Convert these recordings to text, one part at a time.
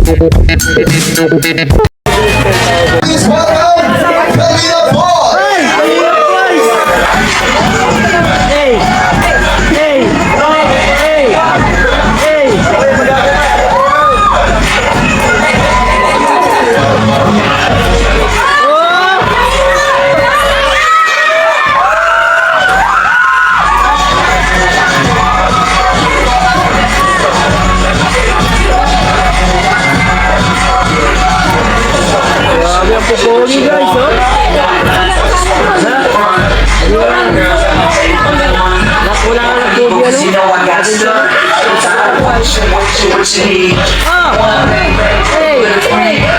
Please welcome Kalina Boy! Hey! Hey! Hey! Hey! Grabe ang pupogi guys, oh! Wala ka ng pogi, ano? Oh! Hey! Hey!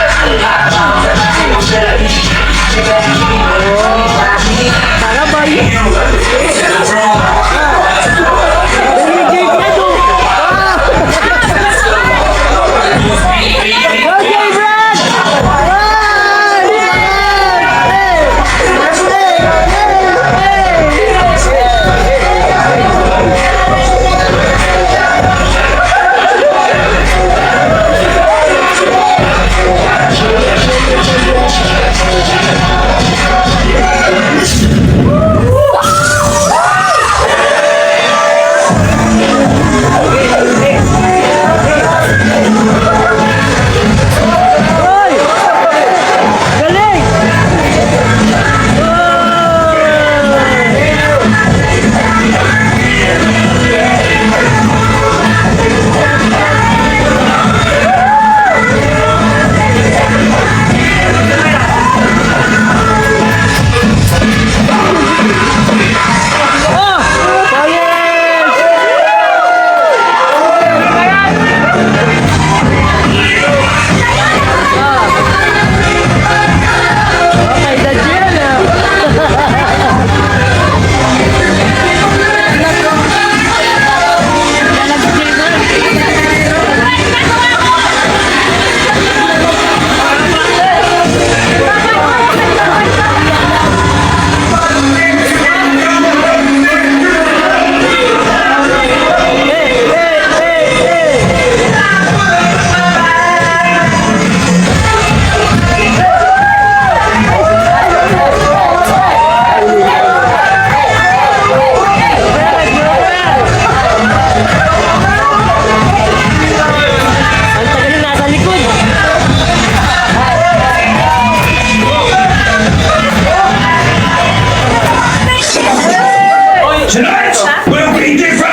Tonight will be different.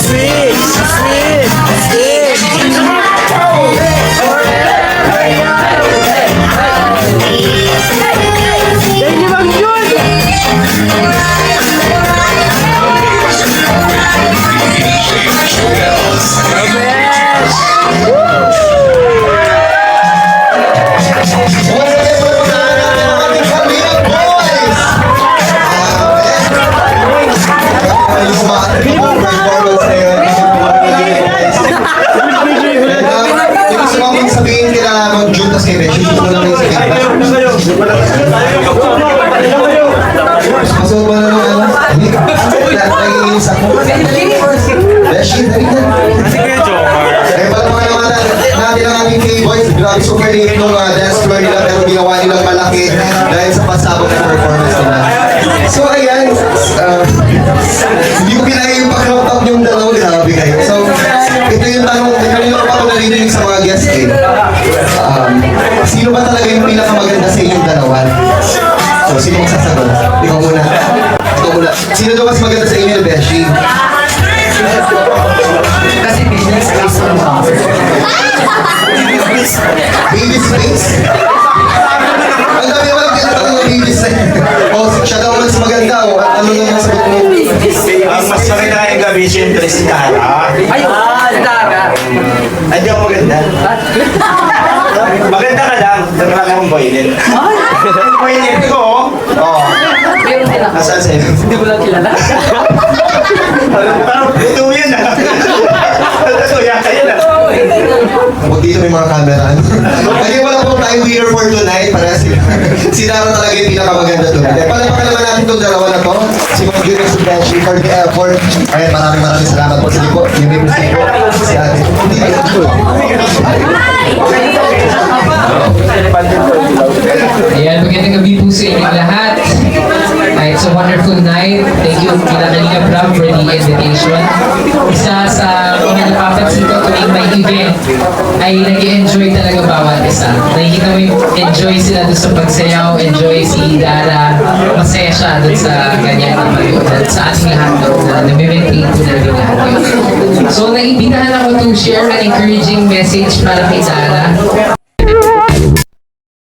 Sweet, sweet, sweet. mag-June tas kay Beshi. Ito na lang yung sige. Masuot mo na lang ano? Nagiinis ako. Beshi, dali na. Eh, pala mga natin ang aming K-Boys. Grabe, super liit nung dance floor nila pero ginawa nilang malaki dahil sa pasabog na performance nila. So, ayan. Hindi ko kinaya yung pa-crop up yung dalawa. Grabe kayo. So, ito yung tanong. Kanina pa ako narinig sa mga guests eh. Sino ba talaga yung pinakamaganda sa inyong dalawa? So, sino magsasagot? Ikaw muna. Ikaw muna. Sino daw mas maganda sa inyo, Beshi? Kasi business case mo lang. Baby space? Ang dami naman ang tinatanong ng baby space. O, siya daw mas maganda. O, ano naman ang sagot mo? Ang mas maganda ngayong gabi, siyempre si Tara. Ay, Tara. Ay, di ako maganda. Maganda ka lang, pero wala akong boylet. Boylet ko, oh. Meron din ako. Nasaan sa'yo? Hindi ko lang kilala. Parang ito yun ah. Ito yata yun ah. O, dito may mga camera. Kaya wala pong time winner for tonight. Para si Dara talaga yung pinakamaganda to. Palapakan naman natin itong dalawa na to. Si Ma'am Junior si Beshi for the effort. Ayan, maraming salamat po sa lipo. Yung may music po. Si Ate. Ayan, magandang gabi po sa inyo lahat. It's a wonderful night. Thank you, Kila Kalinga Prab, for the invitation. Isa sa mga napapansin ko tuwing may event ay nag-enjoy talaga bawat isa. Nakikita mo yung enjoy sila doon sa pagsayaw, enjoy si Dara, masaya siya doon sa kanyang ibayo, at sa ating lahat doon na nami-maintain po na rin lahat yun. So, naimbitahan ako to share an encouraging message para kay Dara.